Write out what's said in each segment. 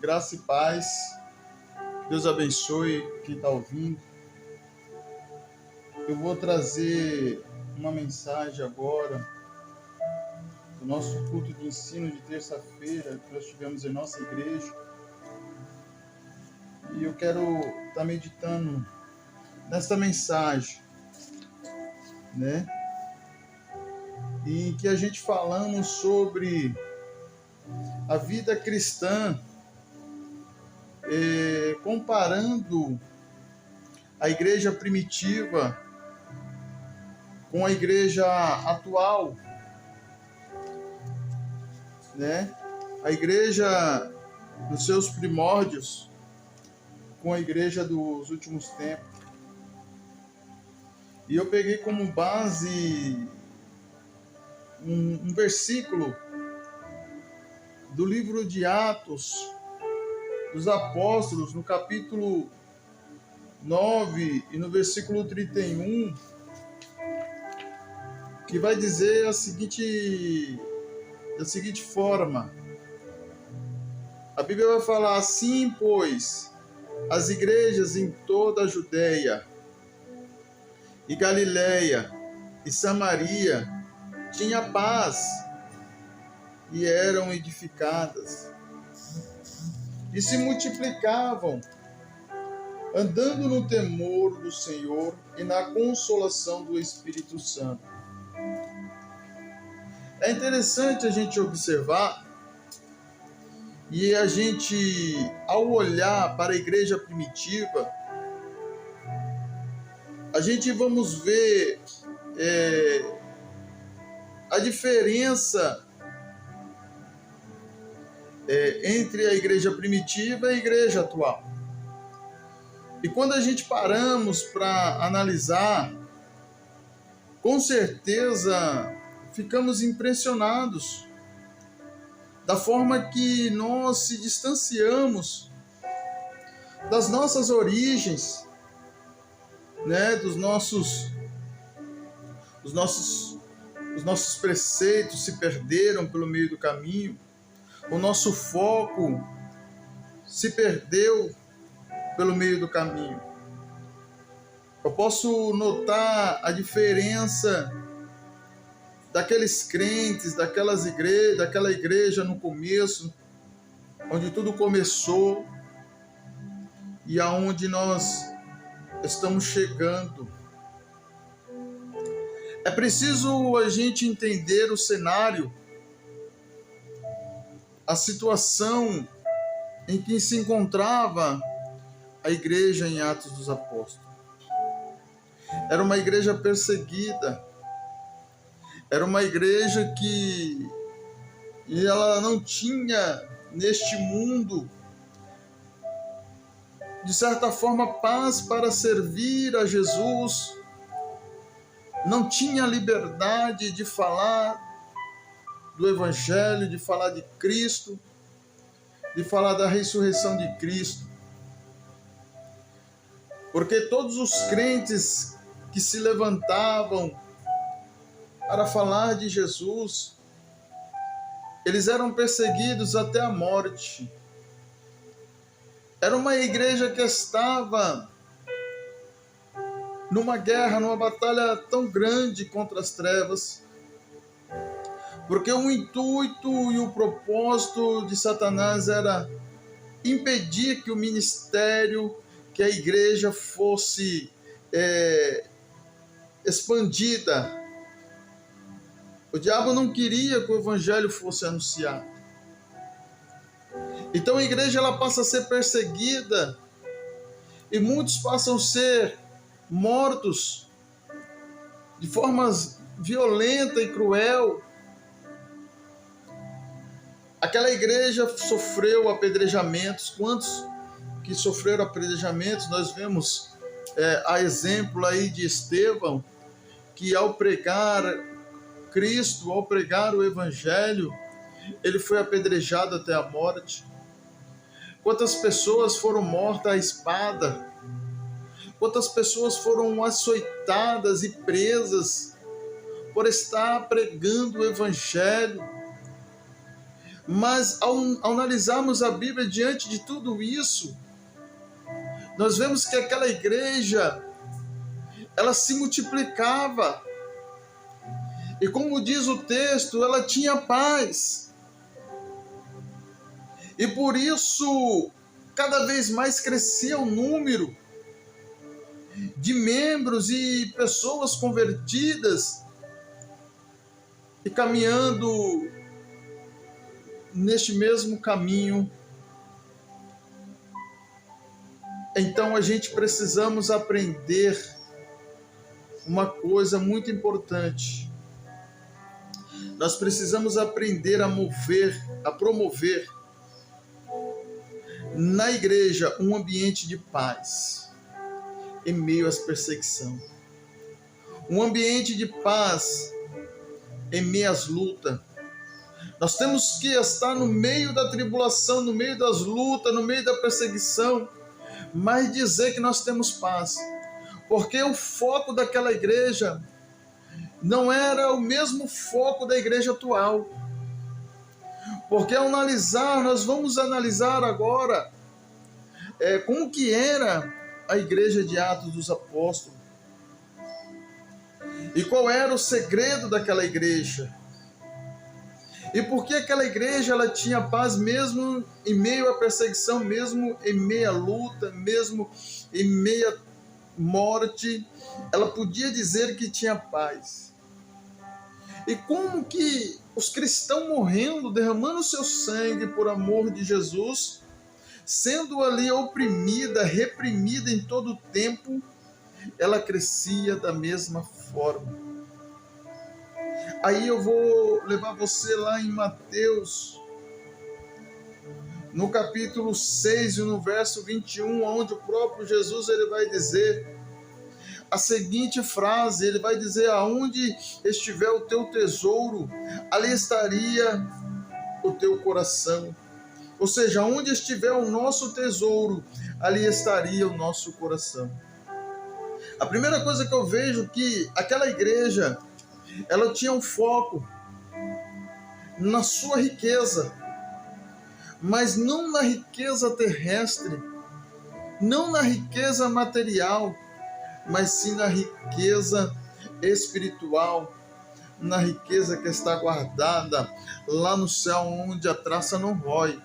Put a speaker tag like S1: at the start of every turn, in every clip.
S1: Graça e paz. Deus abençoe quem está ouvindo. Eu vou trazer uma mensagem agora do nosso culto de ensino de terça-feira que nós tivemos em nossa igreja. E eu quero estar meditando nessa mensagem, né? Em que a gente falamos sobre a vida cristã, comparando a igreja primitiva com a igreja atual, né? A igreja dos seus primórdios com a igreja dos últimos tempos. E eu peguei como base um versículo do livro de Atos dos Apóstolos, no capítulo 9 e no versículo 31, que vai dizer da seguinte forma. A Bíblia vai falar assim, pois, as igrejas em toda a Judéia e Galiléia e Samaria tinham paz e eram edificadas e se multiplicavam, andando no temor do Senhor e na consolação do Espírito Santo. É interessante a gente observar, e a gente, ao olhar para a igreja primitiva, a gente vamos ver a diferença entre a igreja primitiva e a igreja atual. E quando a gente paramos para analisar, com certeza ficamos impressionados da forma que nós se distanciamos das nossas origens, né, dos nossos preceitos se perderam pelo meio do caminho. O nosso foco se perdeu pelo meio do caminho. Eu posso notar a diferença daqueles crentes, daquela igreja no começo, onde tudo começou, e aonde nós estamos chegando. É preciso a gente entender o cenário, a situação em que se encontrava a igreja em Atos dos Apóstolos. Era uma igreja perseguida, era uma igreja que ela não tinha neste mundo, de certa forma, paz para servir a Jesus, não tinha liberdade de falar do Evangelho, de falar de Cristo, de falar da ressurreição de Cristo. Porque todos os crentes que se levantavam para falar de Jesus, eles eram perseguidos até a morte. Era uma igreja que estava numa guerra, numa batalha tão grande contra as trevas, porque o intuito e o propósito de Satanás era impedir que o ministério, que a igreja fosse expandida. O diabo não queria que o evangelho fosse anunciado. Então a igreja ela passa a ser perseguida e muitos passam a ser mortos de formas violenta e cruel. Aquela igreja sofreu apedrejamentos. Quantos que sofreram apedrejamentos? Nós vemos a exemplo aí de Estevão, que ao pregar Cristo, ao pregar o Evangelho, ele foi apedrejado até a morte. Quantas pessoas foram mortas à espada? Quantas pessoas foram açoitadas e presas por estar pregando o Evangelho? Mas ao analisarmos a Bíblia diante de tudo isso, nós vemos que aquela igreja, ela se multiplicava. E como diz o texto, ela tinha paz. E por isso, cada vez mais crescia o número de membros e pessoas convertidas e caminhando neste mesmo caminho. Então a gente precisamos aprender uma coisa muito importante. Nós precisamos aprender a promover na igreja um ambiente de paz em meio às perseguições. Um ambiente de paz em meio às lutas. Nós temos que estar no meio da tribulação, no meio das lutas, no meio da perseguição, mas dizer que nós temos paz. Porque o foco daquela igreja não era o mesmo foco da igreja atual. Porque ao analisar, nós vamos analisar agora como que era a igreja de Atos dos Apóstolos. E qual era o segredo daquela igreja. E por que aquela igreja ela tinha paz mesmo em meio à perseguição, mesmo em meio à luta, mesmo em meio à morte, ela podia dizer que tinha paz. E como que os cristãos morrendo, derramando seu sangue por amor de Jesus, sendo ali oprimida, reprimida em todo o tempo, ela crescia da mesma forma. Aí eu vou levar você lá em Mateus, no capítulo 6 e no verso 21, onde o próprio Jesus ele vai dizer a seguinte frase, ele vai dizer: aonde estiver o teu tesouro, ali estaria o teu coração. Ou seja, onde estiver o nosso tesouro, ali estaria o nosso coração. A primeira coisa que eu vejo que aquela igreja, ela tinha um foco na sua riqueza, mas não na riqueza terrestre, não na riqueza material, mas sim na riqueza espiritual, na riqueza que está guardada lá no céu, onde a traça não rói,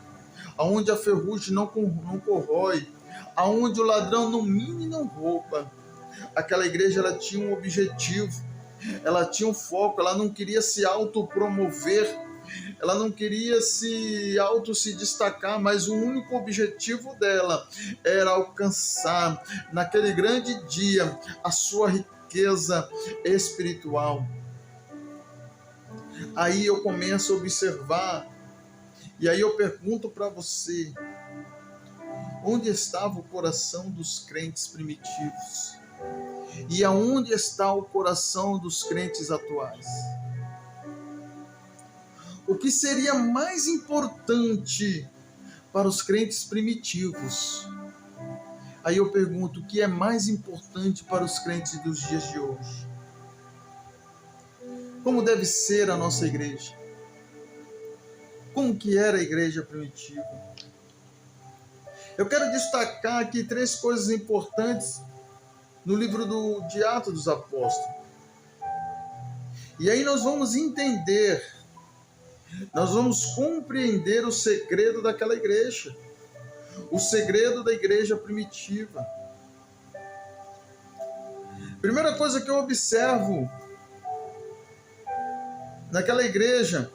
S1: aonde a ferrugem não corrói, aonde o ladrão não mina e não rouba. Aquela igreja ela tinha um objetivo, ela tinha um foco, ela não queria se autopromover, ela não queria se destacar, mas o único objetivo dela era alcançar naquele grande dia a sua riqueza espiritual. Aí eu começo a observar, e aí eu pergunto para você, onde estava o coração dos crentes primitivos? E aonde está o coração dos crentes atuais? O que seria mais importante para os crentes primitivos? Aí eu pergunto, o que é mais importante para os crentes dos dias de hoje? Como deve ser a nossa igreja? Como que era a igreja primitiva? Eu quero destacar aqui 3 coisas importantes no livro de Atos dos Apóstolos. E aí nós vamos entender, nós vamos compreender o segredo daquela igreja, o segredo da igreja primitiva. Primeira coisa que eu observo naquela igreja,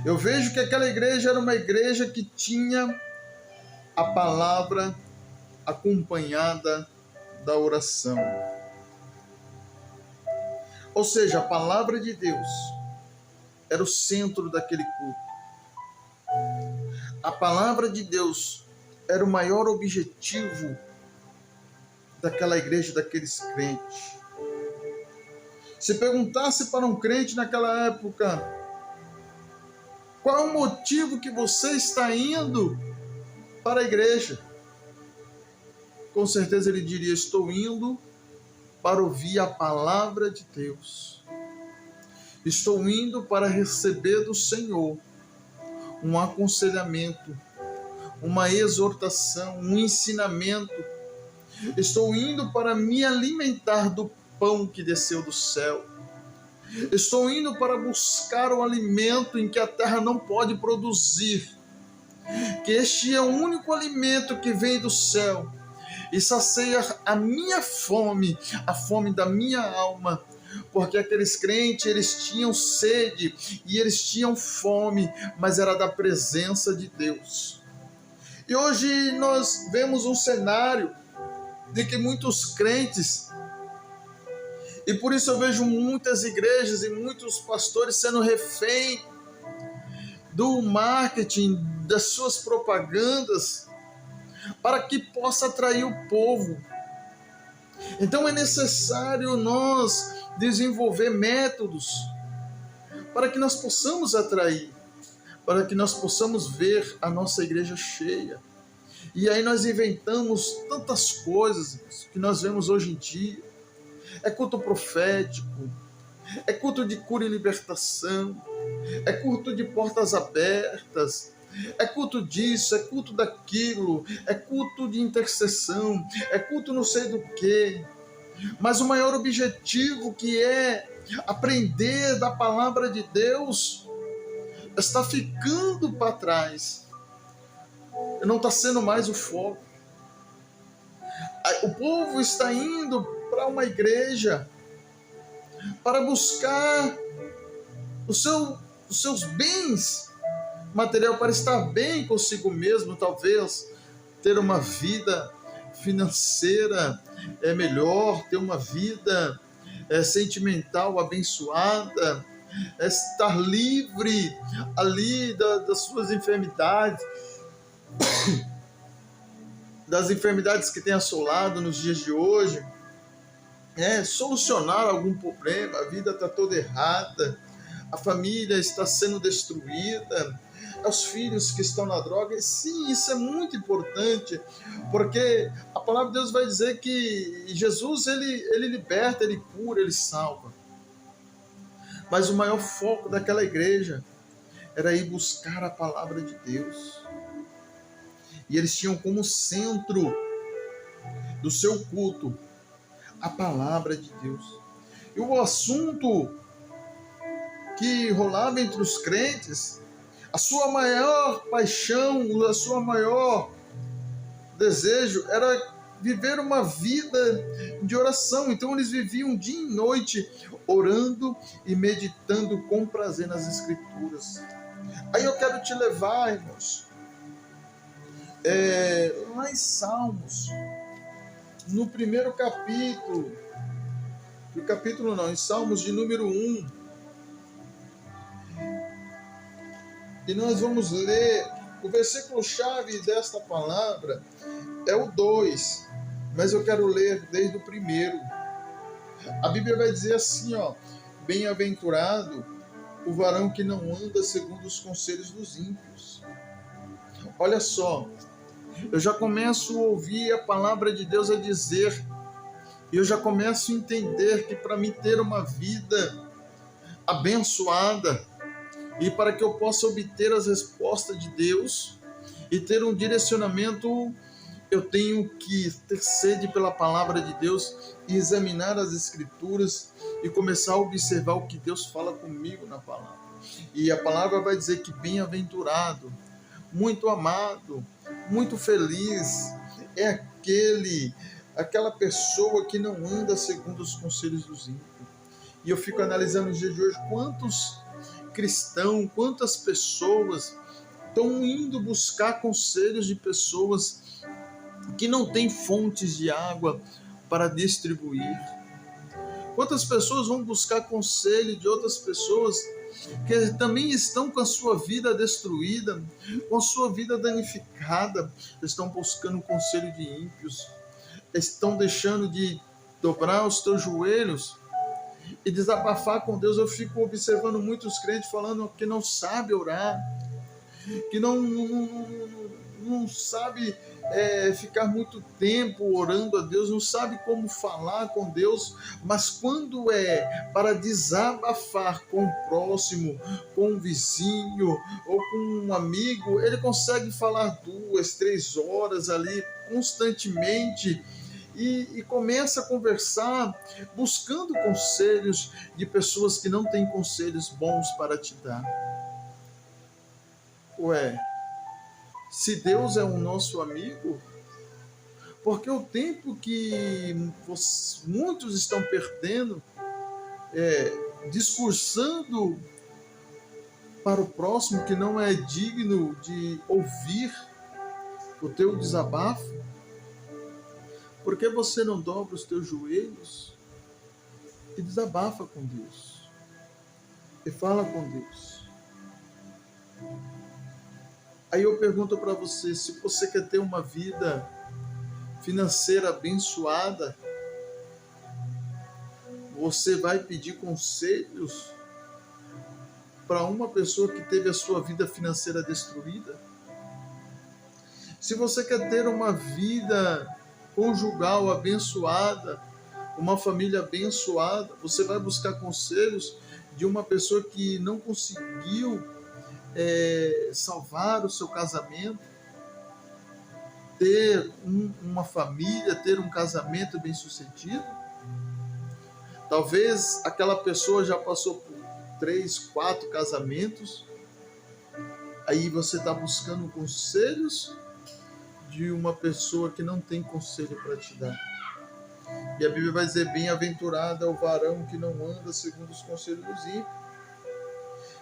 S1: eu vejo que aquela igreja era uma igreja que tinha a palavra acompanhada da oração. Ou seja, a palavra de Deus era o centro daquele culto. A palavra de Deus era o maior objetivo daquela igreja, daqueles crentes. Se perguntasse para um crente naquela época, qual é o motivo que você está indo para a igreja? Com certeza ele diria, estou indo para ouvir a palavra de Deus. Estou indo para receber do Senhor um aconselhamento, uma exortação, um ensinamento. Estou indo para me alimentar do pão que desceu do céu. Estou indo para buscar o alimento em que a terra não pode produzir. Que este é o único alimento que vem do céu e sacia a minha fome, a fome da minha alma. Porque aqueles crentes, eles tinham sede e eles tinham fome, mas era da presença de Deus. E hoje nós vemos um cenário de que muitos crentes, e por isso eu vejo muitas igrejas e muitos pastores sendo refém do marketing, das suas propagandas, para que possa atrair o povo. Então é necessário nós desenvolver métodos para que nós possamos atrair, para que nós possamos ver a nossa igreja cheia. E aí nós inventamos tantas coisas que nós vemos hoje em dia. É culto profético, é culto de cura e libertação, é culto de portas abertas, é culto disso, é culto daquilo, é culto de intercessão, é culto não sei do que. Mas o maior objetivo, que é aprender da palavra de Deus, está ficando para trás. Não está sendo mais o foco. O povo está indo para uma igreja para buscar os seus bens material, para estar bem consigo mesmo, talvez ter uma vida financeira melhor, ter uma vida sentimental abençoada, estar livre ali das suas enfermidades, das enfermidades que tem assolado nos dias de hoje, solucionar algum problema. A vida está toda errada, a família está sendo destruída, os filhos que estão na droga. E sim, isso é muito importante, porque a palavra de Deus vai dizer que Jesus, ele liberta, ele cura, ele salva. Mas o maior foco daquela igreja era ir buscar a palavra de Deus. E eles tinham como centro do seu culto a palavra de Deus. E o assunto que rolava entre os crentes, a sua maior paixão, a sua maior desejo era viver uma vida de oração. Então eles viviam dia e noite orando e meditando com prazer nas Escrituras. Aí eu quero te levar, irmãos, lá em Salmos, no primeiro capítulo, em Salmos de número 1, e nós vamos ler o versículo-chave desta palavra, é o 2, mas eu quero ler desde o primeiro. A Bíblia vai dizer assim, bem-aventurado o varão que não anda segundo os conselhos dos ímpios. Olha só, eu já começo a ouvir a palavra de Deus a dizer, e eu já começo a entender que para mim ter uma vida abençoada, e para que eu possa obter as respostas de Deus e ter um direcionamento, eu tenho que ter sede pela palavra de Deus e examinar as Escrituras e começar a observar o que Deus fala comigo na palavra. E a palavra vai dizer que bem-aventurado, muito amado, muito feliz é aquela pessoa que não anda segundo os conselhos dos ímpios. E eu fico analisando nos dias de hoje quantos cristãos, quantas pessoas estão indo buscar conselhos de pessoas que não têm fontes de água para distribuir. Quantas pessoas vão buscar conselho de outras pessoas que também estão com a sua vida destruída, com a sua vida danificada, estão buscando conselho de ímpios, estão deixando de dobrar os teus joelhos e desabafar com Deus. Eu fico observando muitos crentes falando que não sabe orar, que não sabe ficar muito tempo orando a Deus, não sabe como falar com Deus, mas quando é para desabafar com o próximo, com um vizinho ou com um amigo, ele consegue falar 2, 3 horas ali constantemente. E começa a conversar buscando conselhos de pessoas que não têm conselhos bons para te dar. Ué, se Deus é o nosso amigo, porque o tempo que muitos estão perdendo discursando para o próximo que não é digno de ouvir o teu desabafo, por que você não dobra os teus joelhos e desabafa com Deus? E fala com Deus. Aí eu pergunto para você, se você quer ter uma vida financeira abençoada, você vai pedir conselhos para uma pessoa que teve a sua vida financeira destruída? Se você quer ter uma vida conjugal abençoada, uma família abençoada, você vai buscar conselhos de uma pessoa que não conseguiu salvar o seu casamento, ter uma família, ter um casamento bem-sucedido? Talvez aquela pessoa já passou por 3, 4 casamentos, aí você está buscando conselhos de uma pessoa que não tem conselho para te dar. E a Bíblia vai dizer: bem-aventurado é o varão que não anda segundo os conselhos dos ímpios,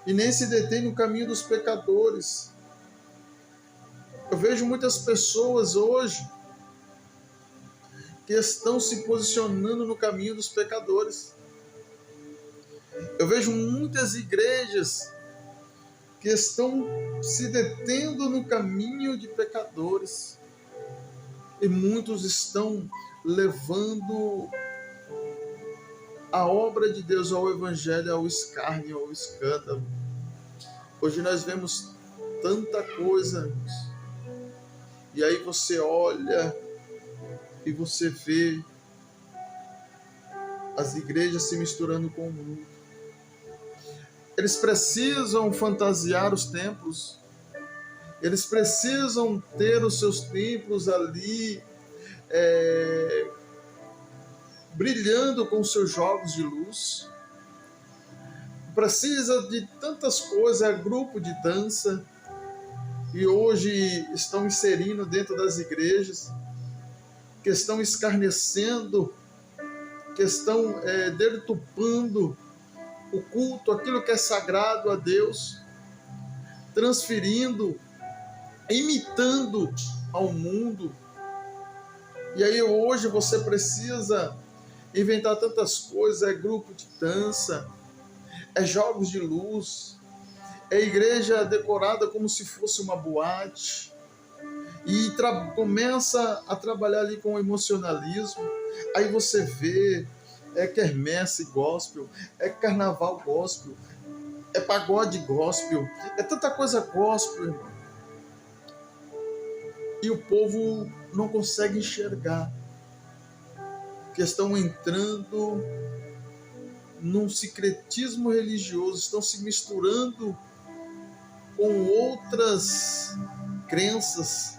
S1: e nem se detém no caminho dos pecadores. Eu vejo muitas pessoas hoje que estão se posicionando no caminho dos pecadores. Eu vejo muitas igrejas que estão se detendo no caminho de pecadores. E muitos estão levando a obra de Deus, ao Evangelho, ao escárnio, ao escândalo. Hoje nós vemos tanta coisa, e aí você olha e você vê as igrejas se misturando com o mundo. Eles precisam fantasiar os templos, eles precisam ter os seus templos ali brilhando com seus jogos de luz. Precisa de tantas coisas, grupo de dança, e hoje estão inserindo dentro das igrejas, que estão escarnecendo, que estão deturpando o culto, aquilo que é sagrado a Deus, transferindo, imitando ao mundo. E aí hoje você precisa inventar tantas coisas, grupo de dança, jogos de luz, igreja decorada como se fosse uma boate, e começa a trabalhar ali com o emocionalismo. Aí você vê quermesse gospel, carnaval gospel, pagode gospel, tanta coisa gospel, irmão. E o povo não consegue enxergar que estão entrando num sincretismo religioso, estão se misturando com outras crenças,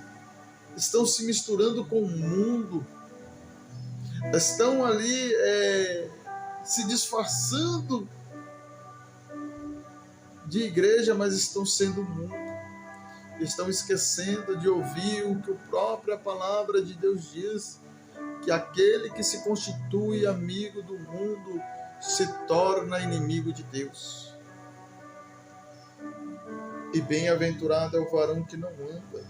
S1: estão se misturando com o mundo, estão ali se disfarçando de igreja, mas estão sendo mundo, estão esquecendo de ouvir o que a própria palavra de Deus diz, que aquele que se constitui amigo do mundo se torna inimigo de Deus. E bem-aventurado é o varão que não anda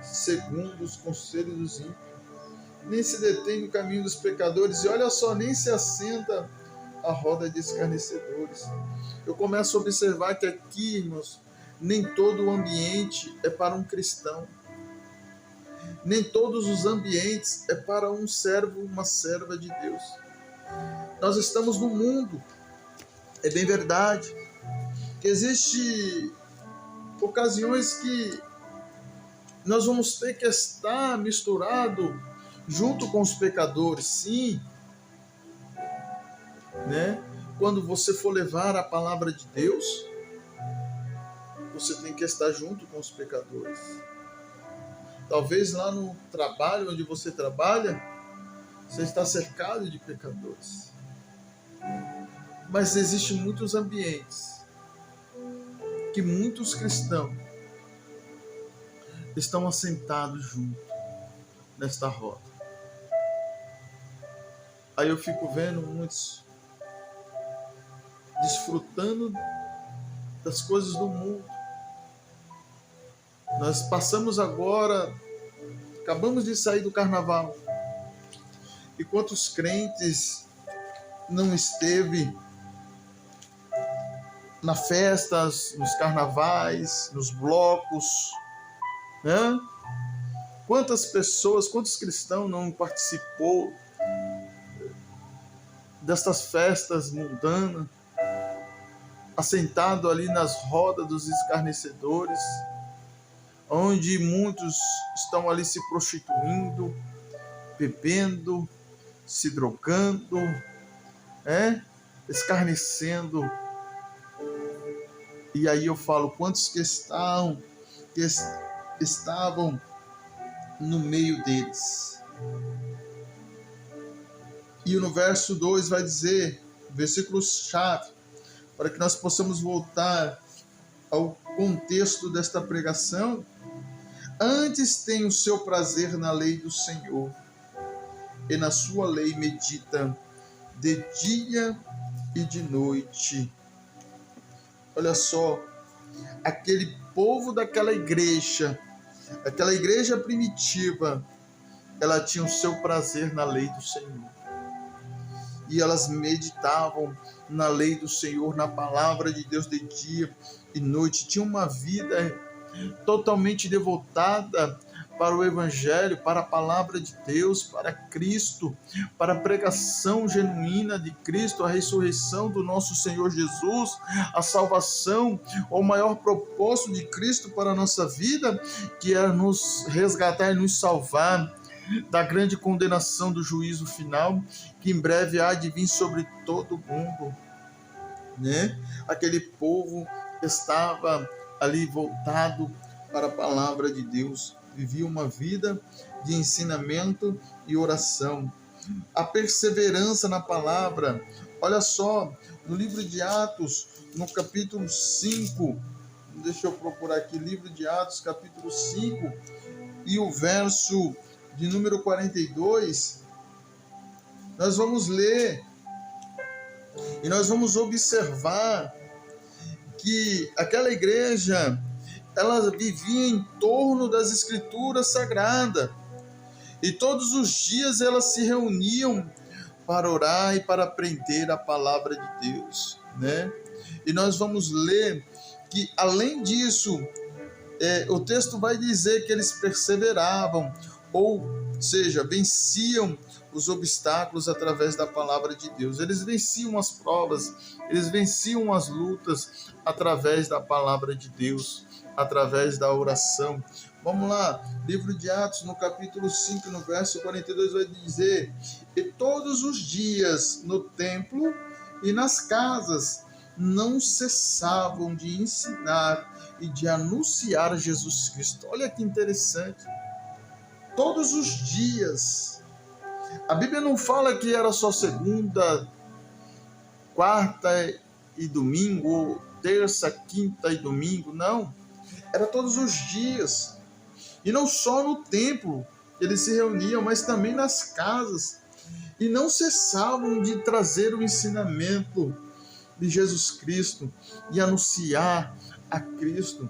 S1: segundo os conselhos dos ímpios, nem se detém no caminho dos pecadores, e olha só, nem se assenta à roda de escarnecedores. Eu começo a observar que aqui, irmãos, nem todo o ambiente é para um cristão. Nem todos os ambientes é para um servo, uma serva de Deus. Nós estamos no mundo. É bem verdade que existe ocasiões que nós vamos ter que estar misturado junto com os pecadores, sim, né? Quando você for levar a palavra de Deus, você tem que estar junto com os pecadores. Talvez lá no trabalho onde você trabalha, você está cercado de pecadores. Mas existem muitos ambientes que muitos cristãos estão assentados junto nesta roda. Aí eu fico vendo muitos desfrutando das coisas do mundo. Nós passamos agora, acabamos de sair do carnaval. E quantos crentes não esteve nas festas, nos carnavais, nos blocos, né? Quantas pessoas, quantos cristãos não participou destas festas mundanas, assentado ali nas rodas dos escarnecedores, onde muitos estão ali se prostituindo, bebendo, se drogando, escarnecendo. E aí eu falo, quantos que estavam no meio deles. E no verso 2 vai dizer, versículo-chave, para que nós possamos voltar ao contexto desta pregação. Antes tem o seu prazer na lei do Senhor, e na sua lei medita de dia e de noite. Olha só, aquele povo daquela igreja, aquela igreja primitiva, ela tinha o seu prazer na lei do Senhor. E elas meditavam na lei do Senhor, na palavra de Deus de dia e noite. Tinha uma vida totalmente devotada para o Evangelho, para a palavra de Deus, para Cristo, para a pregação genuína de Cristo, a ressurreição do nosso Senhor Jesus, a salvação, o maior propósito de Cristo para a nossa vida, que é nos resgatar e nos salvar da grande condenação do juízo final, que em breve há de vir sobre todo mundo, né? Aquele povo estava ali voltado para a palavra de Deus, vivia uma vida de ensinamento e oração. A perseverança na palavra, olha só, no livro de Atos, no capítulo 5, deixa eu procurar aqui, livro de Atos, capítulo 5, e o verso de número 42, nós vamos ler e nós vamos observar que aquela igreja, ela vivia em torno das escrituras sagradas, e todos os dias elas se reuniam para orar e para aprender a palavra de Deus, né? E nós vamos ler que, além disso, o texto vai dizer que eles perseveravam, ou seja, venciam os obstáculos através da palavra de Deus. Eles venciam as provas, eles venciam as lutas através da palavra de Deus, através da oração. Vamos lá, livro de Atos, no capítulo 5, no verso 42, vai dizer: e todos os dias no templo e nas casas não cessavam de ensinar e de anunciar Jesus Cristo. Olha que interessante. Todos os dias. A Bíblia não fala que era só segunda, quarta e domingo, ou terça, quinta e domingo, não. Era todos os dias. E não só no templo eles se reuniam, mas também nas casas. E não cessavam de trazer o ensinamento de Jesus Cristo e anunciar a Cristo.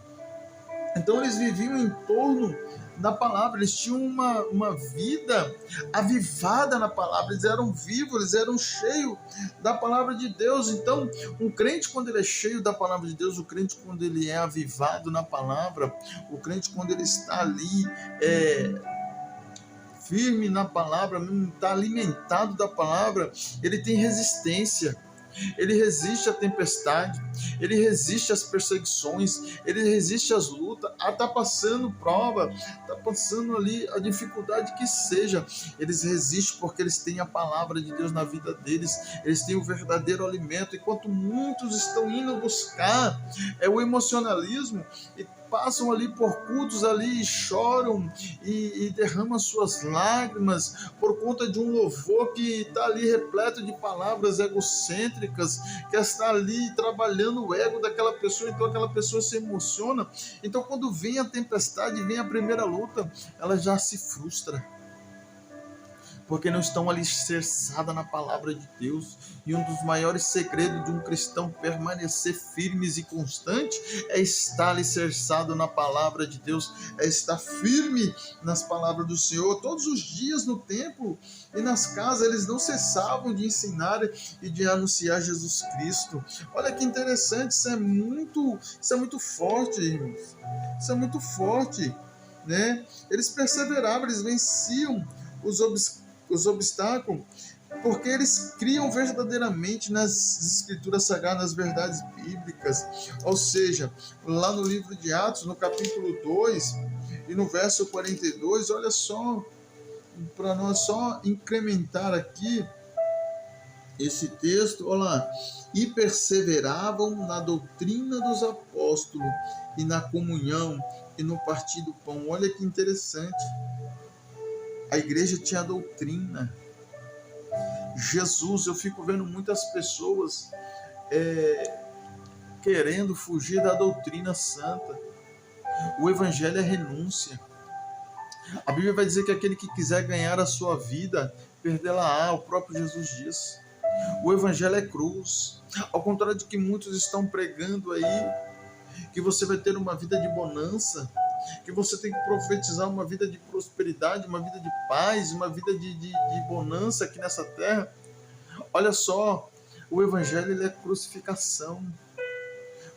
S1: Então eles viviam em torno da palavra, eles tinham uma vida avivada na palavra, eles eram vivos, eles eram cheios da palavra de Deus. Então, um crente, quando ele é cheio da palavra de Deus, o crente, quando ele é avivado na palavra, o crente, quando ele está ali firme na palavra, está alimentado da palavra, ele tem resistência, ele resiste à tempestade, ele resiste às perseguições, ele resiste às lutas, está passando prova, está passando ali a dificuldade que seja, eles resistem porque eles têm a palavra de Deus na vida deles, eles têm o verdadeiro alimento, enquanto muitos estão indo buscar o emocionalismo e passam ali por cultos ali e choram e derramam suas lágrimas por conta de um louvor que está ali repleto de palavras egocêntricas, que está ali trabalhando o ego daquela pessoa, então aquela pessoa se emociona. Então quando vem a tempestade, vem a primeira luta, ela já se frustra, porque não estão alicerçadas na palavra de Deus. E um dos maiores segredos de um cristão permanecer firmes e constante é estar alicerçado na palavra de Deus, é estar firme nas palavras do Senhor. Todos os dias no templo e nas casas, eles não cessavam de ensinar e de anunciar Jesus Cristo. Olha que interessante, isso é muito forte, irmãos. Isso é muito forte, né? Eles perseveravam, eles venciam os obstáculos, porque eles criam verdadeiramente nas escrituras sagradas, nas verdades bíblicas. Ou seja, lá no livro de Atos, no capítulo 2 e no verso 42, olha só, para nós só incrementar aqui esse texto, olha lá, e perseveravam na doutrina dos apóstolos e na comunhão e no partir do pão. Olha que interessante. A igreja tinha doutrina. Jesus, eu fico vendo muitas pessoas querendo fugir da doutrina santa. O evangelho é renúncia. A Bíblia vai dizer que aquele que quiser ganhar a sua vida, perdê-la-á, o próprio Jesus diz. O evangelho é cruz. Ao contrário de que muitos estão pregando aí, que você vai ter uma vida de bonança, que você tem que profetizar uma vida de prosperidade, uma vida de paz, uma vida de bonança aqui nessa terra. Olha só, o evangelho ele é crucificação.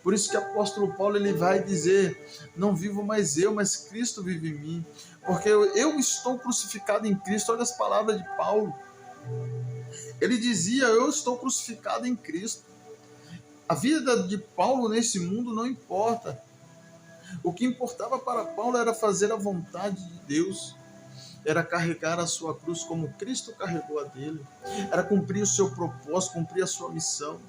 S1: Por isso que o apóstolo Paulo ele vai dizer: não vivo mais eu, mas Cristo vive em mim, porque eu estou crucificado em Cristo. Olha as palavras de Paulo. Ele dizia: eu estou crucificado em Cristo. A vida de Paulo nesse mundo não importa. O que importava para Paulo era fazer a vontade de Deus, era carregar a sua cruz como Cristo carregou a dele, era cumprir o seu propósito, cumprir a sua missão.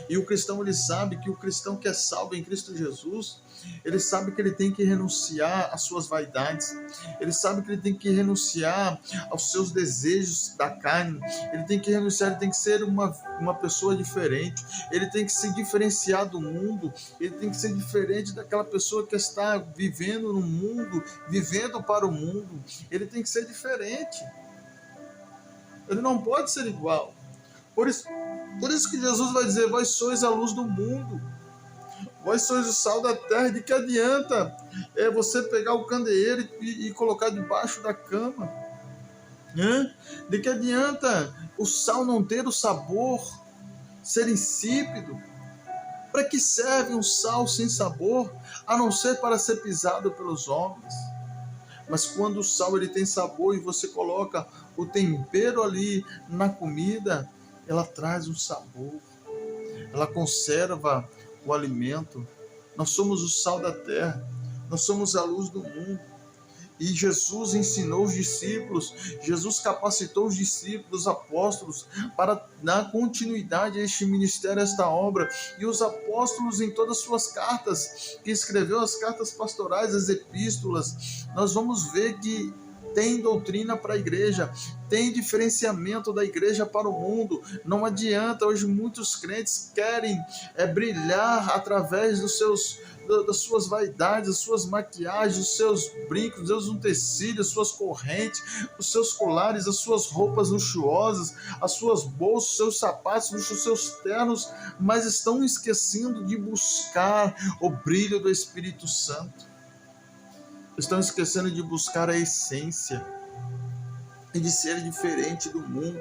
S1: E o cristão, ele sabe que o cristão que é salvo em Cristo Jesus, ele sabe que ele tem que renunciar às suas vaidades, ele sabe que ele tem que renunciar aos seus desejos da carne, ele tem que renunciar, ele tem que ser uma pessoa diferente, ele tem que se diferenciar do mundo, ele tem que ser diferente daquela pessoa que está vivendo no mundo, vivendo para o mundo, ele tem que ser diferente, ele não pode ser igual. Por isso que Jesus vai dizer: vós sois a luz do mundo, vós sois o sal da terra. De que adianta você pegar o candeeiro e colocar debaixo da cama? De que adianta o sal não ter o sabor, ser insípido? Para que serve um sal sem sabor, a não ser para ser pisado pelos homens? Mas quando o sal ele tem sabor e você coloca o tempero ali na comida, ela traz um sabor, ela conserva o alimento. Nós somos o sal da terra, nós somos a luz do mundo. E Jesus ensinou os discípulos, Jesus capacitou os discípulos, os apóstolos, para dar continuidade a este ministério, a esta obra. E os apóstolos, em todas as suas cartas, que escreveu as cartas pastorais, as epístolas, nós vamos ver que tem doutrina para a igreja, tem diferenciamento da igreja para o mundo. Não adianta, hoje muitos crentes querem brilhar através das suas vaidades, das suas maquiagens, os seus brincos, os utensílios, as suas correntes, os seus colares, as suas roupas luxuosas, as suas bolsas, os seus sapatos, os seus ternos, mas estão esquecendo de buscar o brilho do Espírito Santo. Estão esquecendo de buscar a essência e de ser diferente do mundo.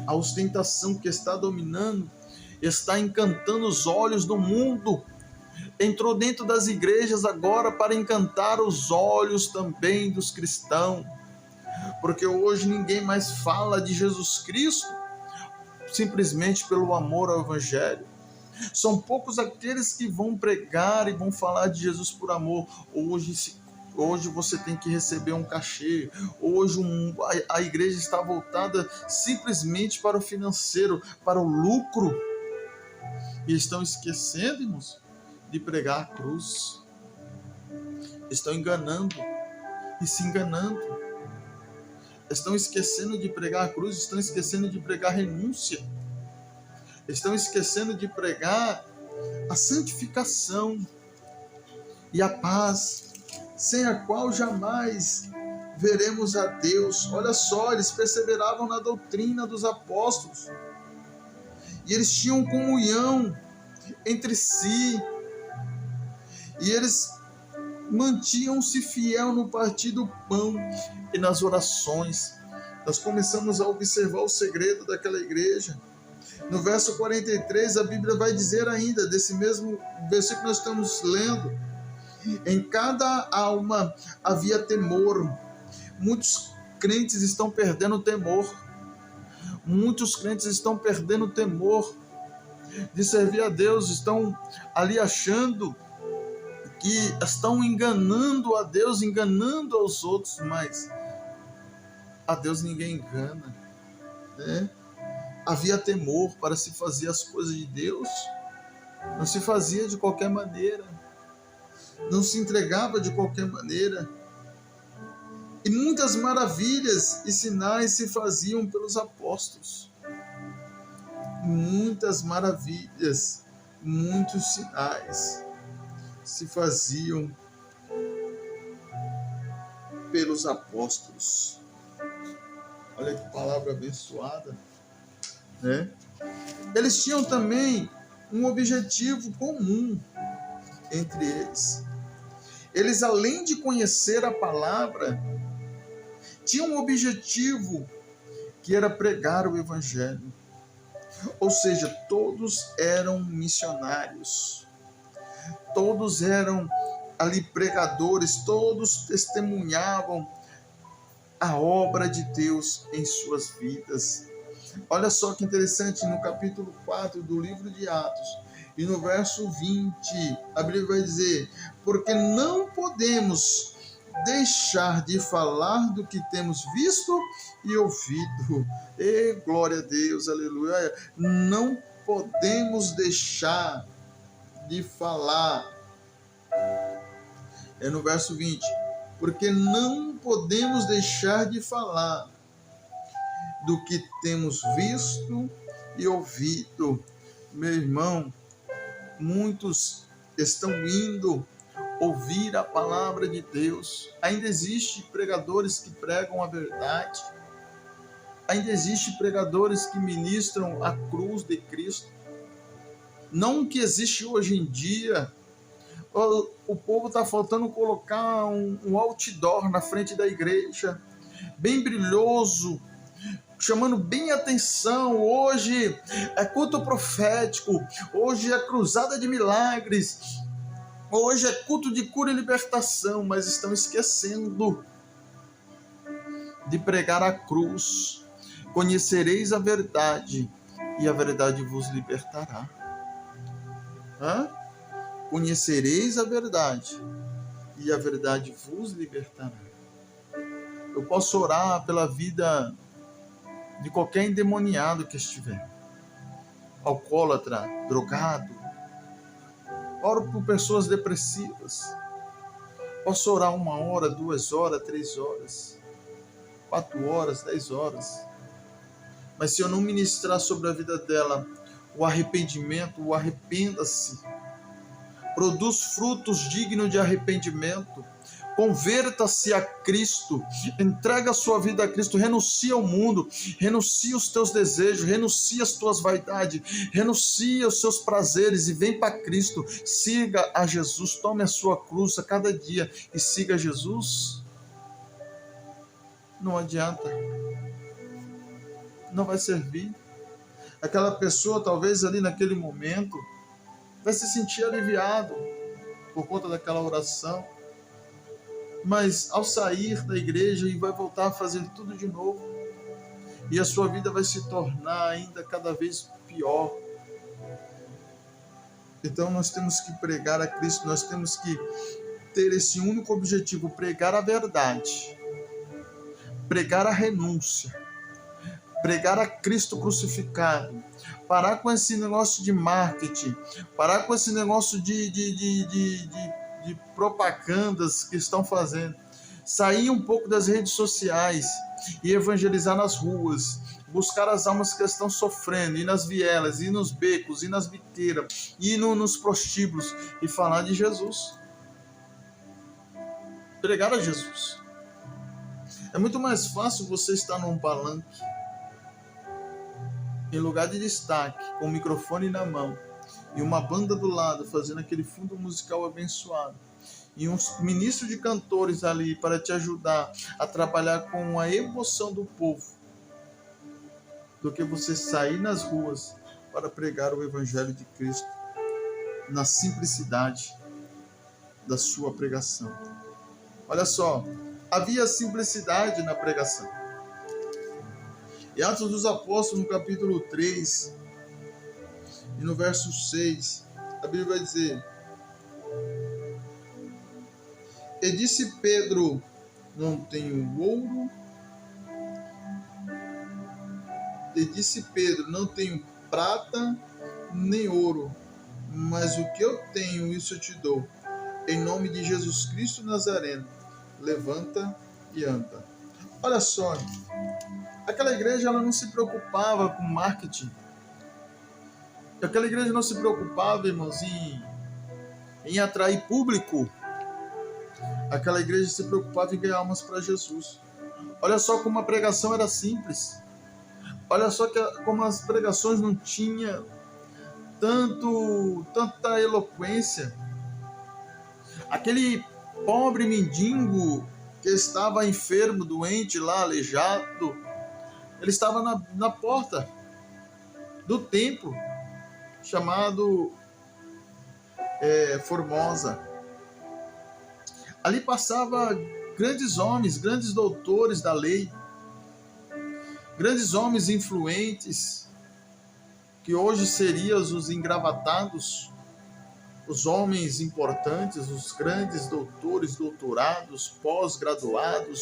S1: A ostentação que está dominando está encantando os olhos do mundo. Entrou dentro das igrejas agora para encantar os olhos também dos cristãos. Porque hoje ninguém mais fala de Jesus Cristo simplesmente pelo amor ao Evangelho. São poucos aqueles que vão pregar e vão falar de Jesus por amor. Hoje você tem que receber um cachê. Hoje a igreja está voltada simplesmente para o financeiro, para o lucro. E estão esquecendo, irmãos, de pregar a cruz. Estão enganando e se enganando. Estão esquecendo de pregar a cruz, estão esquecendo de pregar a renúncia. Estão esquecendo de pregar a santificação e a paz, sem a qual jamais veremos a Deus. Olha só, eles perseveravam na doutrina dos apóstolos. E eles tinham comunhão entre si. E eles mantinham-se fiel no partir do pão e nas orações. Nós começamos a observar o segredo daquela igreja. No verso 43, a Bíblia vai dizer ainda, desse mesmo versículo que nós estamos lendo: em cada alma havia temor. Muitos crentes estão perdendo o temor. Muitos crentes estão perdendo o temor de servir a Deus, estão ali achando que estão enganando a Deus, enganando aos outros, mas a Deus ninguém engana, né? Havia temor para se fazer as coisas de Deus, não se fazia de qualquer maneira, não se entregava de qualquer maneira, e muitas maravilhas e sinais se faziam pelos apóstolos. Muitas maravilhas, muitos sinais se faziam pelos apóstolos. Olha que palavra abençoada, né? Eles tinham também um objetivo comum entre eles. Eles, além de conhecer a palavra, tinham um objetivo que era pregar o Evangelho. Ou seja, todos eram missionários. Todos eram ali pregadores, todos testemunhavam a obra de Deus em suas vidas. Olha só que interessante, no capítulo 4 do livro de Atos, e no verso 20, a Bíblia vai dizer: porque não podemos deixar de falar do que temos visto e ouvido. E glória a Deus, aleluia. Não podemos deixar de falar. É no verso 20. Porque não podemos deixar de falar do que temos visto e ouvido. Meu irmão, muitos estão indo ouvir a palavra de Deus. Ainda existe pregadores que pregam a verdade. Ainda existe pregadores que ministram a cruz de Cristo. Não que existe hoje em dia. O povo está faltando colocar um outdoor na frente da igreja, bem brilhoso, chamando bem atenção. Hoje é culto profético, hoje é cruzada de milagres, hoje é culto de cura e libertação, mas estão esquecendo de pregar a cruz. Conhecereis a verdade e a verdade vos libertará. Conhecereis a verdade e a verdade vos libertará. Eu posso orar pela vida de qualquer endemoniado que estiver, alcoólatra, drogado. Oro por pessoas depressivas. Posso orar 1 hora, 2 horas, 3 horas, 4 horas, 10 horas. Mas se eu não ministrar sobre a vida dela o arrependimento, o arrependa-se, produz frutos dignos de arrependimento, converta-se a Cristo, entrega a sua vida a Cristo, renuncia ao mundo, renuncia os teus desejos, renuncia as tuas vaidades, renuncia os seus prazeres e vem para Cristo. Siga a Jesus, tome a sua cruz a cada dia e siga Jesus. Não adianta, não vai servir. Aquela pessoa, talvez ali naquele momento, vai se sentir aliviado por conta daquela oração, mas ao sair da igreja e vai voltar a fazer tudo de novo. e a sua vida vai se tornar ainda cada vez pior. Então nós temos que pregar a Cristo, nós temos que ter esse único objetivo: pregar a verdade, pregar a renúncia, pregar a Cristo crucificado, parar com esse negócio de marketing, parar com esse negócio de propagandas que estão fazendo, sair um pouco das redes sociais e evangelizar nas ruas, buscar as almas que estão sofrendo, ir nas vielas, ir nos becos, ir nas biqueiras, ir nos prostíbulos e falar de Jesus. Pregar a Jesus. É muito mais fácil você estar num palanque, em lugar de destaque, com o microfone na mão e uma banda do lado fazendo aquele fundo musical abençoado, e um ministro de cantores ali para te ajudar a trabalhar com a emoção do povo, do que você sair nas ruas para pregar o Evangelho de Cristo na simplicidade da sua pregação. Olha só, havia simplicidade na pregação. E Atos dos Apóstolos, no capítulo 3, e no verso 6, a Bíblia vai dizer: e disse Pedro, não tenho ouro. E disse Pedro, não tenho prata nem ouro, mas o que eu tenho, isso eu te dou. Em nome de Jesus Cristo Nazareno, levanta e anda. Olha só, aquela igreja ela não se preocupava com marketing. Aquela igreja não se preocupava, irmãos, em atrair público. Aquela igreja se preocupava em ganhar almas para Jesus. Olha só como a pregação era simples. Olha só como as pregações não tinham tanta eloquência. Aquele pobre mendigo que estava enfermo, doente lá, aleijado, ele estava na porta do templo, chamado Formosa. Ali passava grandes homens, grandes doutores da lei, grandes homens influentes, que hoje seriam os engravatados, os homens importantes, os grandes doutores, doutorados, pós-graduados,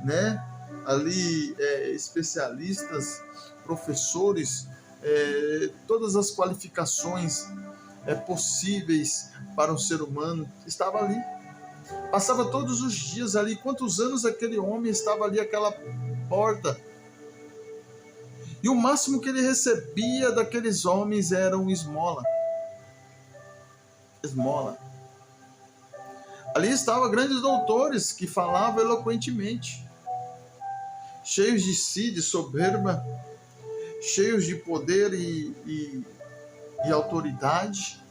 S1: né? Ali especialistas, professores, todas as qualificações possíveis para um ser humano, estava ali. Passava todos os dias ali. Quantos anos aquele homem estava ali, aquela porta? E o máximo que ele recebia daqueles homens era um esmola. Ali estavam grandes doutores que falavam eloquentemente, cheios de si, de soberba, cheios de poder e autoridade.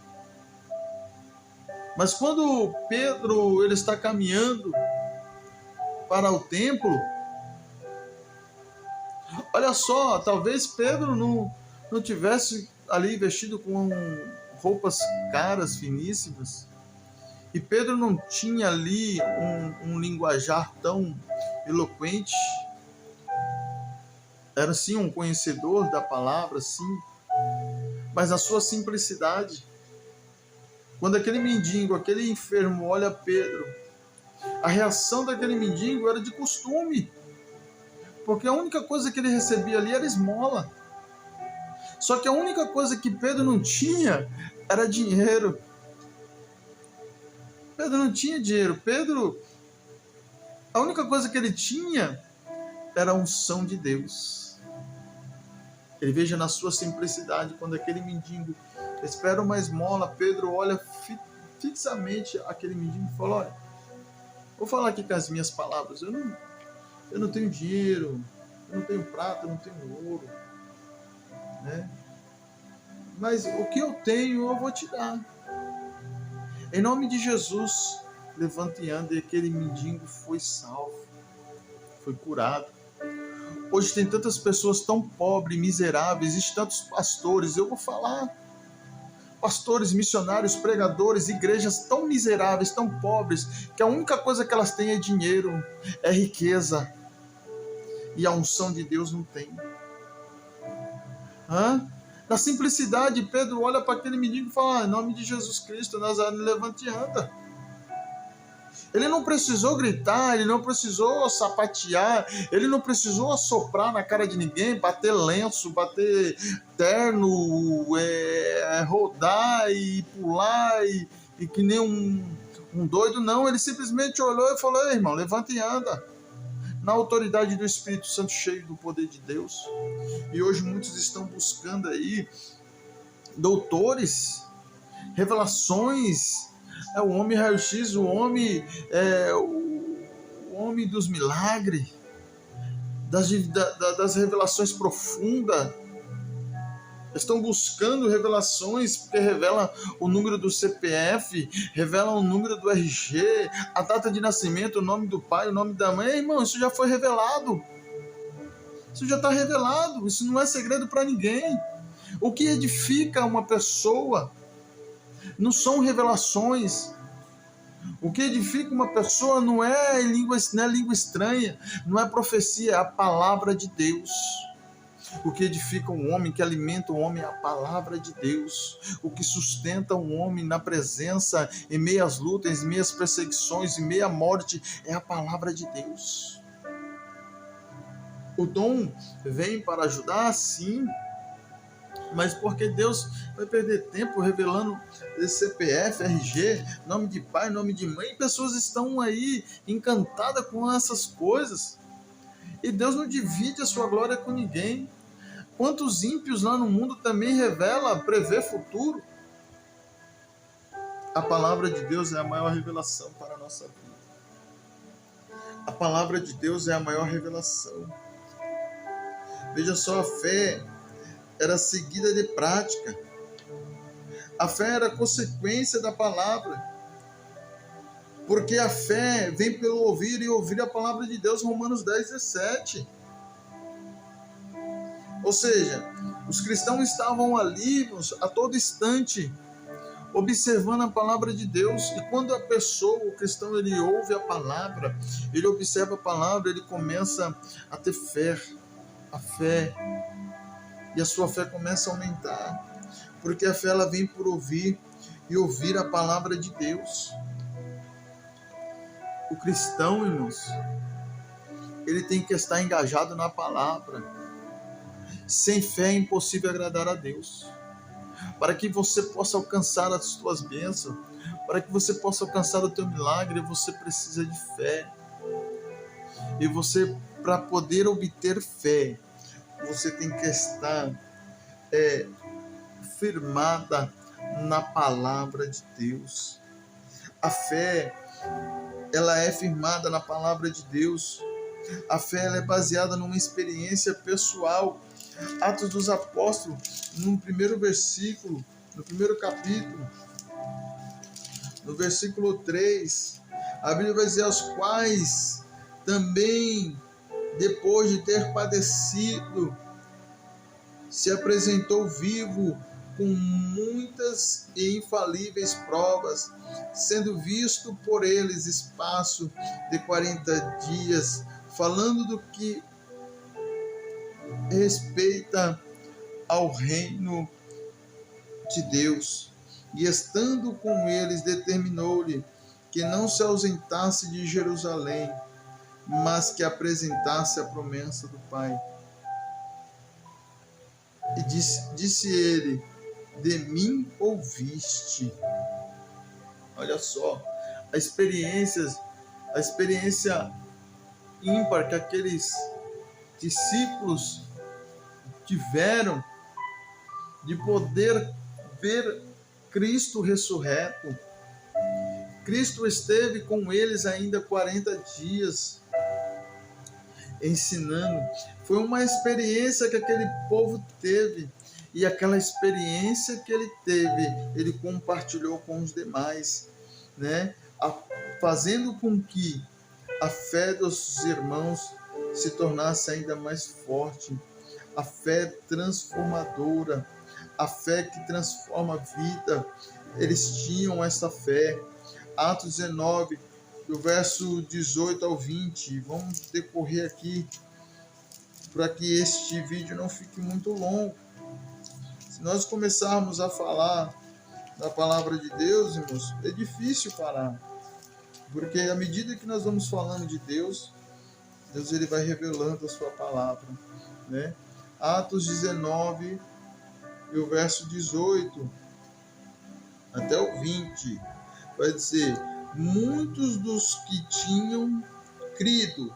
S1: Mas quando Pedro ele está caminhando para o templo, olha só, talvez Pedro não tivesse ali vestido com roupas caras, finíssimas, e Pedro não tinha ali um linguajar tão eloquente. Era sim um conhecedor da palavra, sim, mas a sua simplicidade. Quando aquele mendigo, aquele enfermo olha Pedro, a reação daquele mendigo era de costume, porque a única coisa que ele recebia ali era esmola. Só que a única coisa que Pedro não tinha era dinheiro. Pedro não tinha dinheiro. Pedro, a única coisa que ele tinha era a unção de Deus. Ele veja na sua simplicidade, quando aquele mendigo espera uma esmola, Pedro olha fixamente aquele mendigo e fala: olha, vou falar aqui com as minhas palavras, eu não tenho dinheiro, eu não tenho prata, eu não tenho ouro, né? Mas o que eu tenho eu vou te dar. Em nome de Jesus, levanta e anda. E aquele mendigo foi salvo, foi curado. Hoje tem tantas pessoas tão pobres, miseráveis, existem tantos pastores, eu vou falar, pastores, missionários, pregadores, igrejas tão miseráveis, tão pobres, que a única coisa que elas têm é dinheiro, é riqueza. e a unção de Deus não tem. Na simplicidade, Pedro olha para aquele menino e fala: em nome de Jesus Cristo, Nazareno, levante e anda. Ele não precisou gritar, ele não precisou sapatear, ele não precisou assoprar na cara de ninguém, bater lenço, bater terno, rodar e pular e que nem um doido, não. Ele simplesmente olhou e falou: irmão, levanta e anda. Na autoridade do Espírito Santo, cheio do poder de Deus. E hoje muitos estão buscando aí doutores, revelações, o homem raio-x, o homem dos milagres, das revelações profundas. Estão buscando revelações porque revela o número do CPF, revela o número do RG, a data de nascimento, o nome do pai, o nome da mãe. Irmão, isso já foi revelado. Isso já está revelado. Isso não é segredo para ninguém. O que edifica uma pessoa não são revelações. O que edifica uma pessoa não é língua estranha, não é profecia, é a palavra de Deus. O que edifica um homem, que alimenta o homem é a palavra de Deus. O que sustenta um homem na presença, em meio às lutas, em meio às perseguições, em meio à morte, é a palavra de Deus. O dom vem para ajudar, sim, mas porque Deus vai perder tempo revelando CPF, RG, nome de pai, nome de mãe, e pessoas estão aí encantadas com essas coisas. E Deus não divide a sua glória com ninguém. Quantos ímpios lá no mundo também revela, prevê futuro? A palavra de Deus é a maior revelação para a nossa vida. A palavra de Deus é a maior revelação. Veja só, a fé era seguida de prática. A fé era consequência da palavra. Porque a fé vem pelo ouvir e ouvir a palavra de Deus, Romanos 10:17. Ou seja, os cristãos estavam ali a todo instante observando a palavra de Deus. E quando a pessoa, o cristão, ele ouve a palavra, ele observa a palavra, ele começa a ter fé, a fé, e a sua fé começa a aumentar, porque a fé ela vem por ouvir e ouvir a palavra de Deus. O cristão, irmãos, ele tem que estar engajado na palavra. Sem fé é impossível agradar a Deus. Para que você possa alcançar as suas bênçãos, para que você possa alcançar o teu milagre, você precisa de fé. E você, para poder obter fé, você tem que estar firmada na palavra de Deus. A fé, ela é firmada na palavra de Deus. A fé ela é baseada numa experiência pessoal. Atos dos Apóstolos, no primeiro versículo, no primeiro capítulo, no versículo 3, a Bíblia vai dizer: aos quais também, depois de ter padecido, se apresentou vivo com muitas e infalíveis provas, sendo visto por eles espaço de 40 dias, falando do que respeita ao reino de Deus. E estando com eles, determinou-lhe que não se ausentasse de Jerusalém, mas que apresentasse a promessa do Pai. E disse ele: de mim ouviste. Olha só, a experiência ímpar que aqueles discípulos tiveram de poder ver Cristo ressurreto. Cristo esteve com eles ainda 40 dias ensinando. Foi uma experiência que aquele povo teve, e aquela experiência que ele teve, ele compartilhou com os demais, né? Fazendo com que a fé dos irmãos se tornasse ainda mais forte. A fé transformadora, a fé que transforma a vida. Eles tinham essa fé. Atos 19, do verso 18 ao 20. Vamos decorrer aqui para que este vídeo não fique muito longo. Se nós começarmos a falar da palavra de Deus, irmãos, é difícil parar. Porque à medida que nós vamos falando de Deus, Deus ele vai revelando a sua palavra, né? Atos 19 e o verso 18 até o 20 vai dizer: muitos dos que tinham crido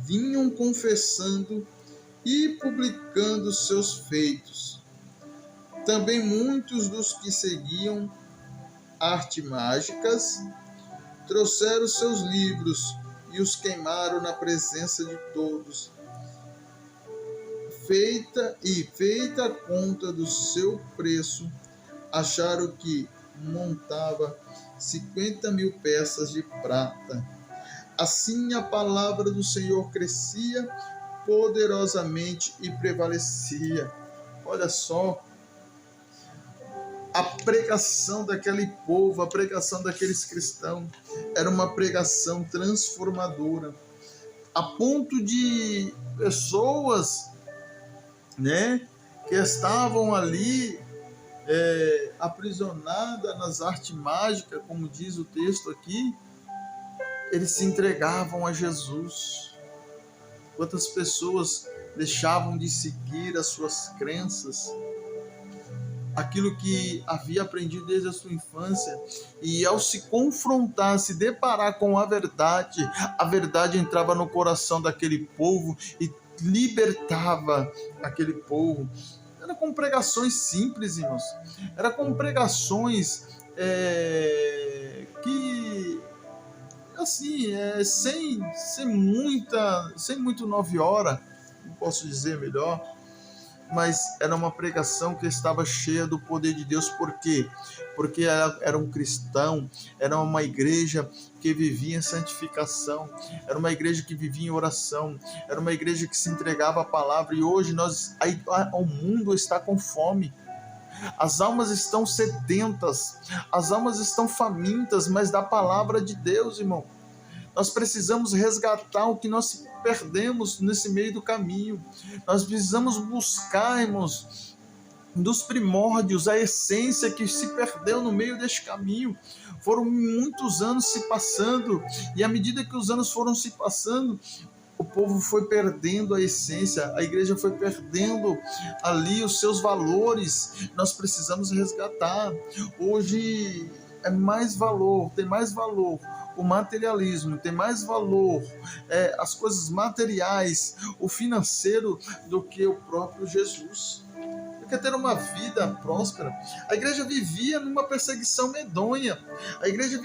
S1: vinham confessando e publicando seus feitos. Também muitos dos que seguiam artes mágicas trouxeram seus livros e os queimaram na presença de todos. Feita a conta do seu preço, acharam que montava 50.000 peças de prata. Assim a palavra do Senhor crescia poderosamente e prevalecia. Olha só, a pregação daquele povo, a pregação daqueles cristãos, era uma pregação transformadora, a ponto de pessoas, né, que estavam ali aprisionadas nas artes mágicas, como diz o texto aqui, eles se entregavam a Jesus. Quantas pessoas deixavam de seguir as suas crenças, aquilo que havia aprendido desde a sua infância, e ao se confrontar, se deparar com a verdade entrava no coração daquele povo e libertava aquele povo. Era com pregações simples, irmãos. Era com pregações que, assim, sem muito 9 horas, não posso dizer melhor, mas era uma pregação que estava cheia do poder de Deus. Por quê? Porque era um cristão, era uma igreja que vivia em santificação, era uma igreja que vivia em oração, era uma igreja que se entregava à palavra. E hoje o mundo está com fome, as almas estão sedentas, as almas estão famintas, mas da palavra de Deus, irmão. Nós precisamos resgatar o que nós perdemos nesse meio do caminho. Nós precisamos buscar, irmãos, dos primórdios, a essência que se perdeu no meio deste caminho. Foram muitos anos se passando, e à medida que os anos foram se passando, o povo foi perdendo a essência, a igreja foi perdendo ali os seus valores. Nós precisamos resgatar. Hoje tem mais valor o materialismo, tem mais valor as coisas materiais, o financeiro, do que o próprio Jesus. Quer ter uma vida próspera. A igreja vivia numa perseguição medonha, a igreja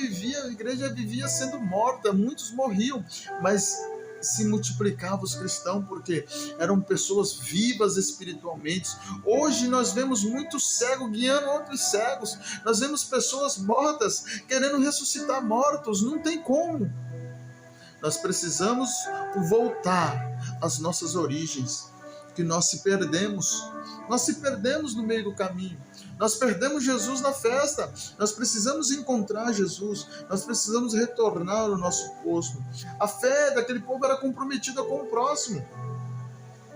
S1: vivia sendo morta, muitos morriam, mas se multiplicavam os cristãos, porque eram pessoas vivas espiritualmente. Hoje nós vemos muitos cegos guiando outros cegos, nós vemos pessoas mortas querendo ressuscitar mortos. Não tem como. Nós precisamos voltar às nossas origens, que nós se perdemos no meio do caminho. Nós perdemos Jesus na festa. Nós precisamos encontrar Jesus. Nós precisamos retornar ao nosso posto. A fé daquele povo era comprometida com o próximo,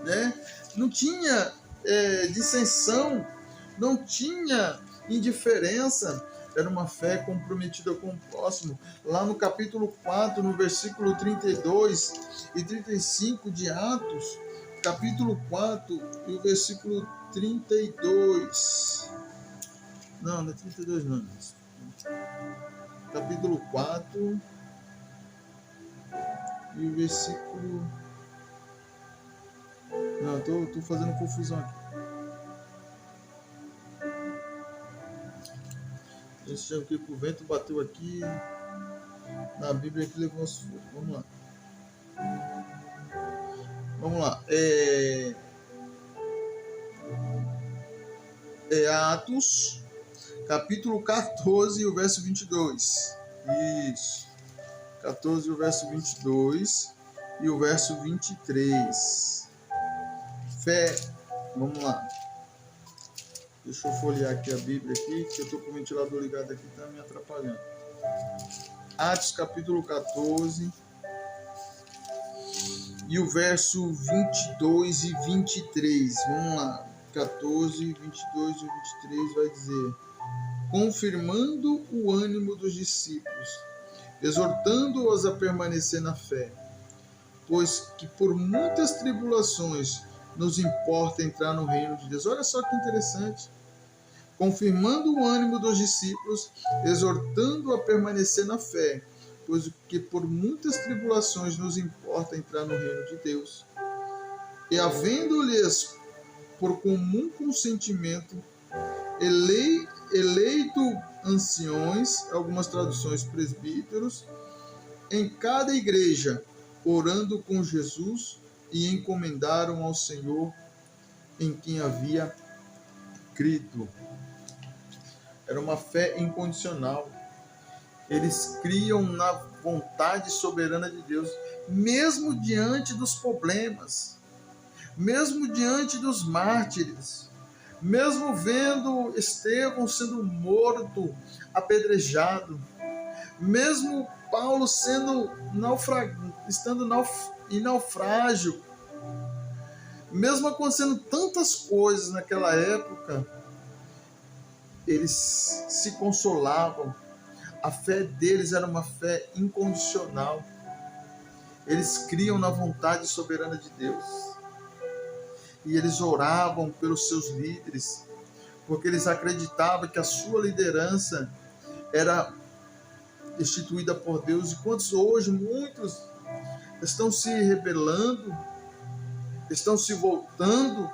S1: né? Não tinha dissensão, não tinha indiferença. Era uma fé comprometida com o próximo. Lá no capítulo 4, no versículo 32 e 35 de Atos, capítulo 4 e o versículo 32. Não é 32 não. Capítulo 4 e o versículo... Não, estou fazendo confusão aqui. Esse já que o vento bateu aqui na Bíblia que levou as folhas. Vamos lá. Atos, capítulo 14, o verso 22. Isso. 14, o verso 22 e o verso 23. Fé. Vamos lá. Deixa eu folhear aqui a Bíblia aqui, que eu estou com o ventilador ligado aqui, está me atrapalhando. Atos, capítulo 14 e o verso 22 e 23. Vamos lá. 14, 22 e 23 vai dizer: confirmando o ânimo dos discípulos, exortando-os a permanecer na fé, pois que por muitas tribulações nos importa entrar no reino de Deus. Olha só que interessante. Confirmando o ânimo dos discípulos, exortando a permanecer na fé, pois que por muitas tribulações nos importa entrar no reino de Deus. E havendo-lhes por comum consentimento eleito anciões, algumas traduções presbíteros, em cada igreja, orando com Jesus, e encomendaram ao Senhor em quem havia crido. Era uma fé incondicional. Eles criam na vontade soberana de Deus, mesmo diante dos problemas, mesmo diante dos mártires, mesmo vendo Estevão sendo morto, apedrejado, mesmo Paulo estando em naufrágio, mesmo acontecendo tantas coisas naquela época, eles se consolavam. A fé deles era uma fé incondicional. Eles criam na vontade soberana de Deus. E eles oravam pelos seus líderes, porque eles acreditavam que a sua liderança era instituída por Deus. E quantos hoje, muitos estão se rebelando, estão se voltando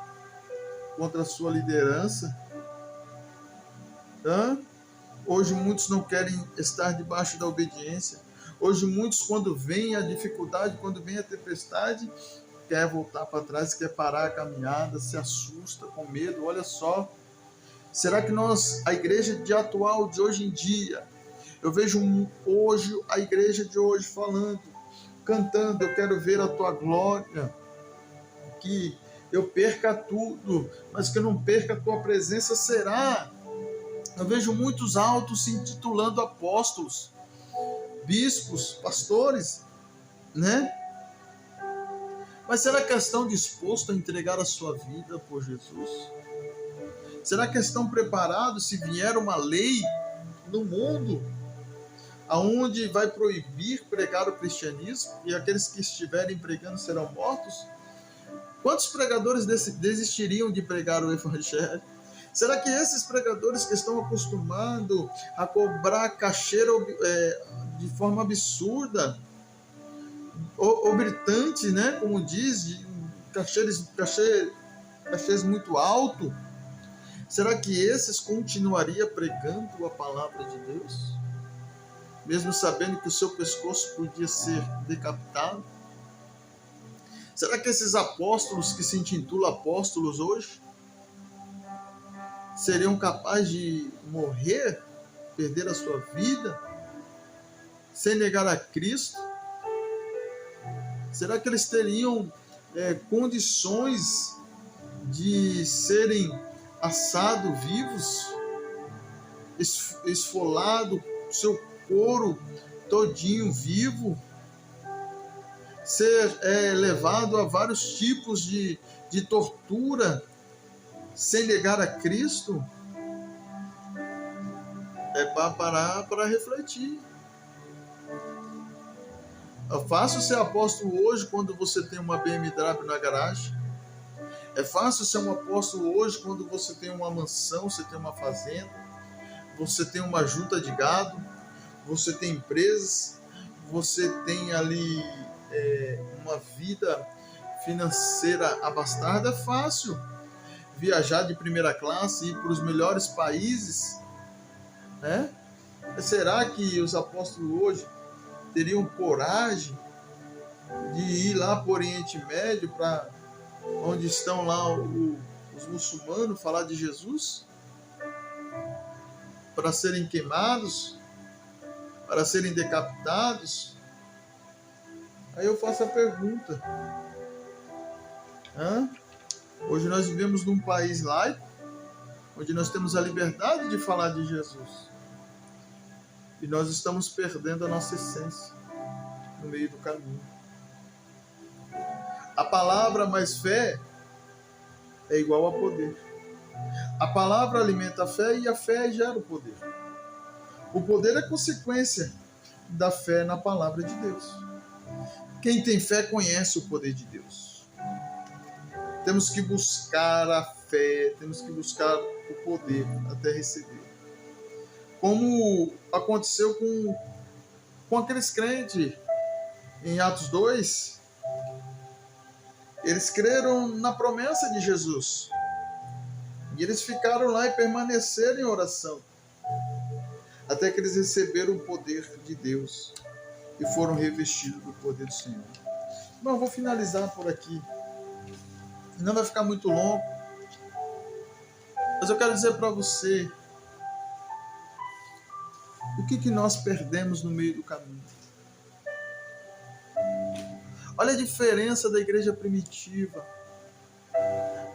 S1: contra a sua liderança. Hoje muitos não querem estar debaixo da obediência. Hoje muitos, quando vem a dificuldade, quando vem a tempestade, quer voltar para trás, quer parar a caminhada, se assusta com medo. Olha só, será que a igreja atual de hoje em dia, eu vejo hoje a igreja de hoje falando, cantando: eu quero ver a tua glória, que eu perca tudo, mas que eu não perca a tua presença. Será? Eu vejo muitos altos se intitulando apóstolos, bispos, pastores, né? Mas será que estão dispostos a entregar a sua vida por Jesus? Será que estão preparados se vier uma lei no mundo aonde vai proibir pregar o cristianismo e aqueles que estiverem pregando serão mortos? Quantos pregadores desistiriam de pregar o evangelho? Será que esses pregadores que estão acostumados a cobrar cachê de forma absurda, obritante, né? Como diz, cachês muito alto, será que esses continuariam pregando a palavra de Deus? Mesmo sabendo que o seu pescoço podia ser decapitado? Será que esses apóstolos que se intitulam apóstolos hoje seriam capazes de morrer, perder a sua vida, sem negar a Cristo? Será que eles teriam condições de serem assados vivos, esfolado, seu couro todinho vivo, ser levado a vários tipos de tortura, sem negar a Cristo? É para parar para refletir. É fácil ser apóstolo hoje quando você tem uma BMW na garagem. É fácil ser um apóstolo hoje quando você tem uma mansão, você tem uma fazenda, você tem uma junta de gado, você tem empresas, você tem ali uma vida financeira abastada. É fácil viajar de primeira classe e ir para os melhores países, né? Será que os apóstolos hoje teriam coragem de ir lá para o Oriente Médio, para onde estão lá os muçulmanos, falar de Jesus? Para serem queimados? Para serem decapitados? Aí eu faço a pergunta. Hoje nós vivemos num país laico, onde nós temos a liberdade de falar de Jesus. E nós estamos perdendo a nossa essência no meio do caminho. A palavra mais fé é igual a poder. A palavra alimenta a fé e a fé gera o poder. O poder é consequência da fé na palavra de Deus. Quem tem fé conhece o poder de Deus. Temos que buscar a fé, temos que buscar o poder até receber. Como aconteceu com aqueles crentes em Atos 2, eles creram na promessa de Jesus. E eles ficaram lá e permaneceram em oração, até que eles receberam o poder de Deus e foram revestidos do poder do Senhor. Bom, eu vou finalizar por aqui. Não vai ficar muito longo, mas eu quero dizer para você o que nós perdemos no meio do caminho. Olha a diferença da igreja primitiva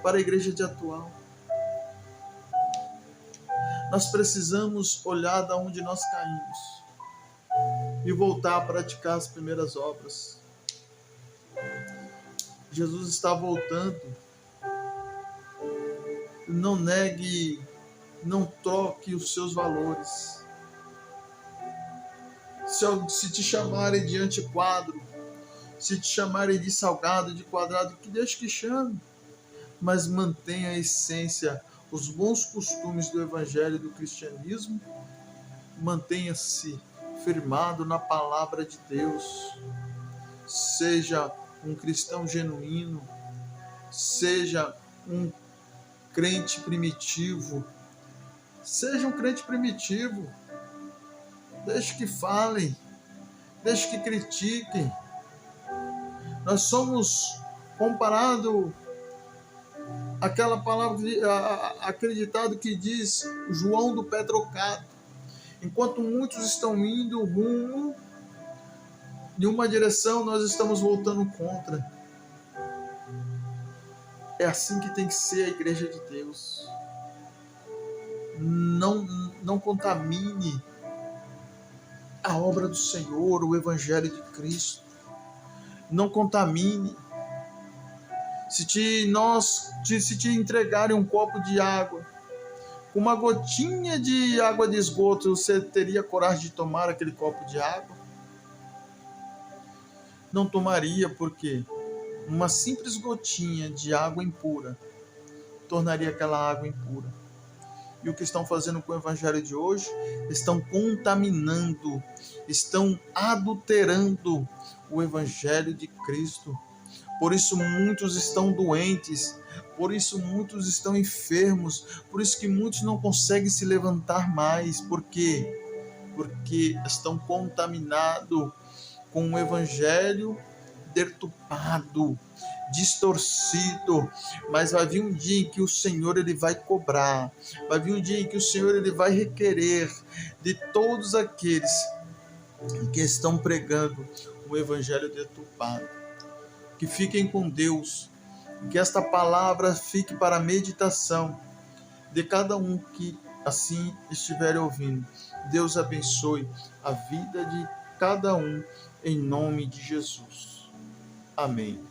S1: para a igreja de atual. Nós precisamos olhar de onde nós caímos e voltar a praticar as primeiras obras. Jesus está voltando. Não negue, não troque os seus valores. Se te chamarem de antiquadro, se te chamarem de salgado, de quadrado, que deixe que chame, mas mantenha a essência, os bons costumes do evangelho e do cristianismo. Mantenha-se firmado na palavra de Deus. Seja um cristão genuíno, seja um crente primitivo. Seja um crente primitivo. Deixe que falem, deixe que critiquem. Nós somos comparados àquela palavra, acreditado que diz João do pé trocado. Enquanto muitos estão indo rumo em uma direção, nós estamos voltando contra. É assim que tem que ser a igreja de Deus. Não contamine a obra do Senhor, o evangelho de Cristo. Não contamine. Se te entregarem um copo de água, uma gotinha de água de esgoto, você teria coragem de tomar aquele copo de água? Não tomaria, porque uma simples gotinha de água impura tornaria aquela água impura. E o que estão fazendo com o evangelho de hoje? Estão contaminando, estão adulterando o evangelho de Cristo. Por isso muitos estão doentes, por isso muitos estão enfermos, por isso que muitos não conseguem se levantar mais. Por quê? Porque estão contaminados com o evangelho deturpado, distorcido. Mas vai vir um dia em que o Senhor ele vai cobrar, vai vir um dia em que o Senhor ele vai requerer de todos aqueles que estão pregando o evangelho deturpado. Que fiquem com Deus, que esta palavra fique para a meditação de cada um que assim estiver ouvindo. Deus abençoe a vida de cada um, em nome de Jesus. Amém.